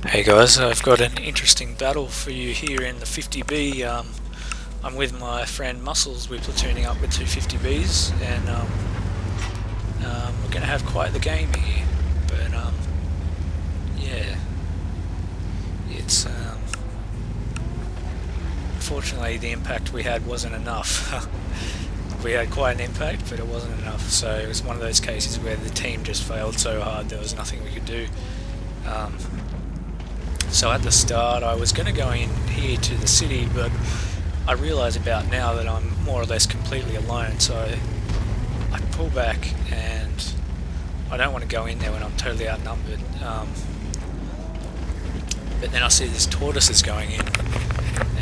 Hey guys, I've got an interesting battle for you here in the 50B. I'm with my friend Muscles. We're platooning up with two 50Bs, and we're going to have quite the game here. But yeah, it's unfortunately the impact we had wasn't enough. We had quite an impact, but it wasn't enough. So it was one of those cases where the team just failed so hard there was nothing we could do. So at the start I was going to go in here to the city, but I realise about now that I'm more or less completely alone, so I pull back and I don't want to go in there when I'm totally outnumbered. But then I see this tortoise is going in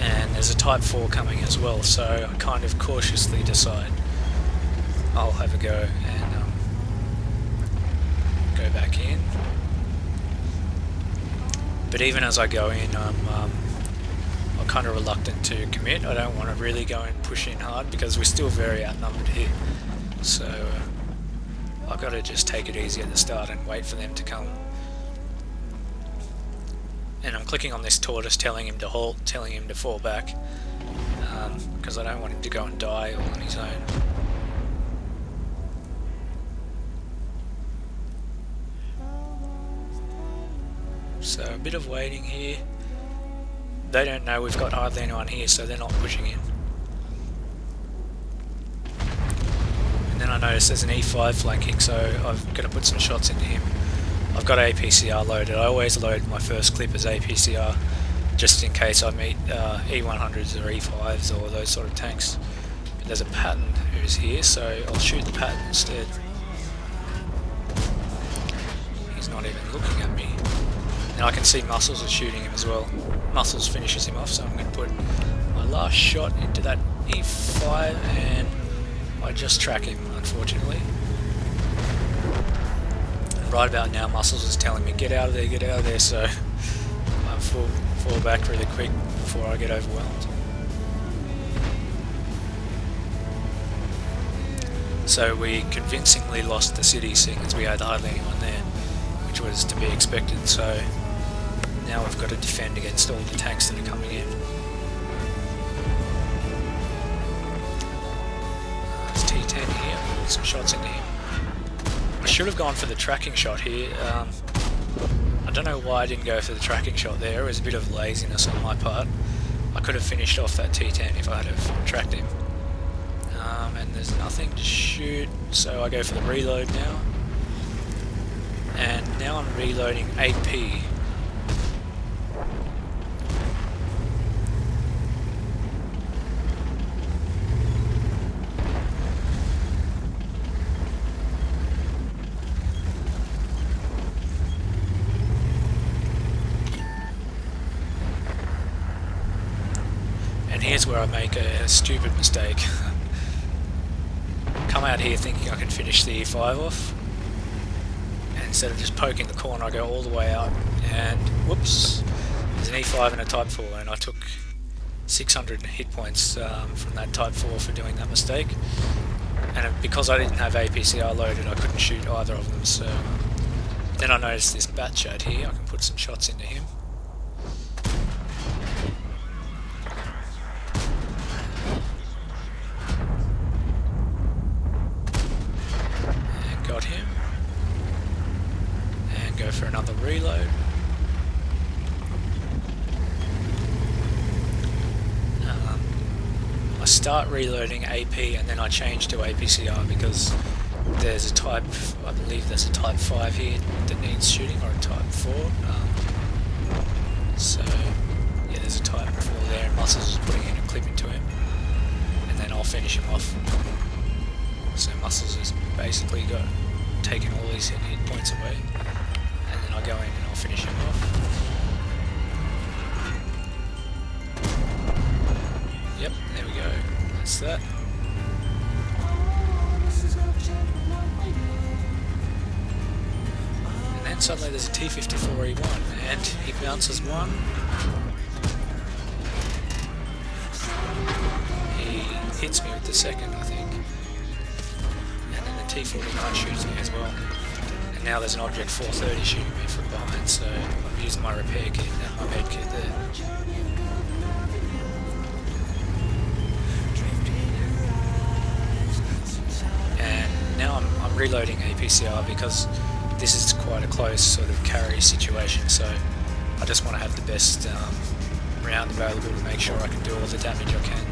and there's a type 4 coming as well, so I kind of cautiously decide I'll have a go and go back in. But even as I go in, I'm kind of reluctant to commit. I don't want to really go and push in hard because we're still very outnumbered here. So I've got to just take it easy at the start and wait for them to come. And I'm clicking on this tortoise, telling him to halt, telling him to fall back, because I don't want him to go and die all on his own. So a bit of waiting here. They don't know we've got hardly anyone here, so they're not pushing in. And then I notice there's an E5 flanking, so I'm going to put some shots into him. I've got APCR loaded. I always load my first clip as APCR, just in case I meet E100s or E5s or those sort of tanks. But there's a Patton who's here, so I'll shoot the Patton instead. He's not even looking at me. And I can see Muscles is shooting him as well. Muscles finishes him off, so I'm going to put my last shot into that E5 and I just track him, unfortunately. And right about now Muscles is telling me get out of there, so I fall back really quick before I get overwhelmed. So we convincingly lost the city, seeing as we had hardly anyone there, which was to be expected. So now we've got to defend against all the tanks that are coming in. There's T10 here, put some shots into him. I should have gone for the tracking shot here. I don't know why I didn't go for the tracking shot there. It was a bit of laziness on my part. I could have finished off that T10 if I'd have tracked him. And there's nothing to shoot, so I go for the reload now. And now I'm reloading 8p. And here's where I make a stupid mistake. Come out here thinking I can finish the E5 off, and instead of just poking the corner I go all the way out and whoops, there's an E5 and a type 4 and I took 600 hit points from that type 4 for doing that mistake. And because I didn't have APCR loaded I couldn't shoot either of them, so then I noticed this bat chat here. I can put some shots into him. Got him, and go for another reload. I start reloading AP and then I change to APCR because there's a type, I believe there's a type 5 here that needs shooting, or a type 4. So yeah, there's a type 4 there and Muscles is putting in a clip into him, and then I'll finish him off. So Muscles has basically taken all his hit points away, and then I go in and I'll finish him off. Yep, there we go. That's that. And then suddenly there's a T-54E1, and he bounces one. He hits me with the second, I think. T-49 shoots me as well. And now there's an object 430 shooting me from behind, so I'm using my repair kit and my med kit there. And now I'm reloading a PCR because this is quite a close sort of carry situation, so I just want to have the best round available to make sure I can do all the damage I can.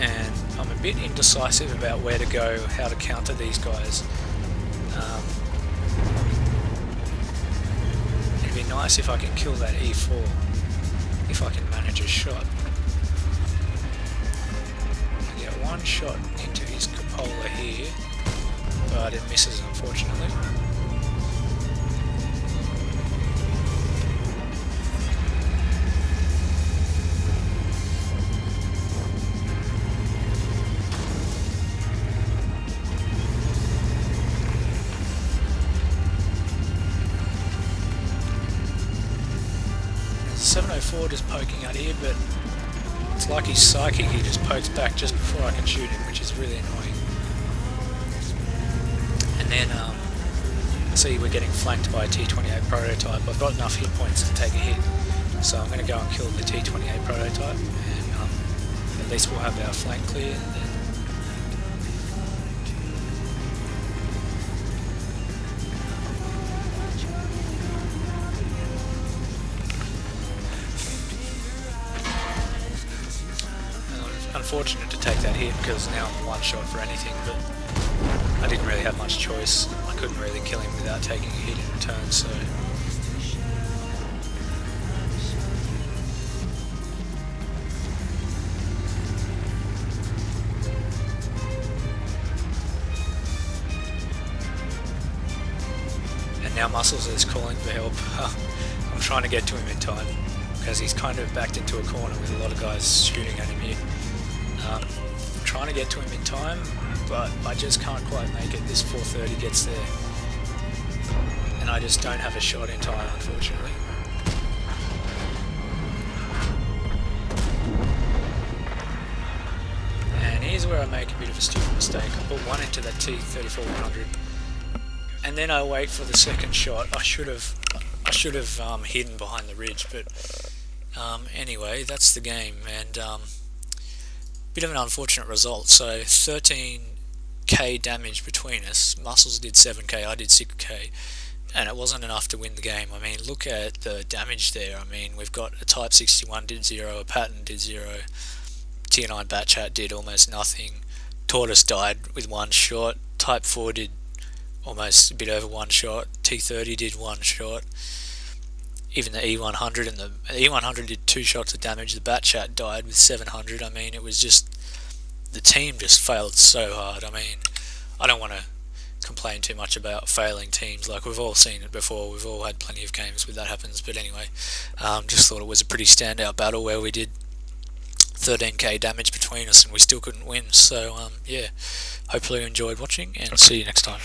And I'm a bit indecisive about where to go, how to counter these guys. It'd be nice if I can kill that E4, if I can manage a shot. I get one shot into his cupola here, but it misses unfortunately. There's a 704 just poking out here, but it's like he's psychic, he just pokes back just before I can shoot him, which is really annoying. And then, see, we're getting flanked by a T28 prototype. I've got enough hit points to take a hit, so I'm going to go and kill the T28 prototype, and at least we'll have our flank clear. And then unfortunate to take that hit because now I'm one shot for anything, but I didn't really have much choice. I couldn't really kill him without taking a hit in return, so... And now Muscles is calling for help. I'm trying to get to him in time, because he's kind of backed into a corner with a lot of guys shooting at him here. I'm trying to get to him in time, but I just can't quite make it. This 430 gets there, and I just don't have a shot in time, unfortunately. And here's where I make a bit of a stupid mistake. I put one into that T-34-100, and then I wait for the second shot. I should have hidden behind the ridge, but anyway, that's the game, and bit of an unfortunate result. So 13k damage between us. Muscles did 7k, I did 6k, and it wasn't enough to win the game. I mean, look at the damage there. I mean, we've got a Type 61 did 0, a Patton did 0, Tier 9 Batchat did almost nothing, Tortoise died with one shot, Type 4 did almost a bit over one shot, T30 did one shot, even the E100, and the E100 did 2 shots of damage. The Batchat died with 700. I mean, it was just, the team just failed so hard. I mean, I don't want to complain too much about failing teams, like we've all seen it before, we've all had plenty of games where that happens, but anyway, just thought it was a pretty standout battle where we did 13k damage between us and we still couldn't win. So yeah, hopefully you enjoyed watching, and see you next time.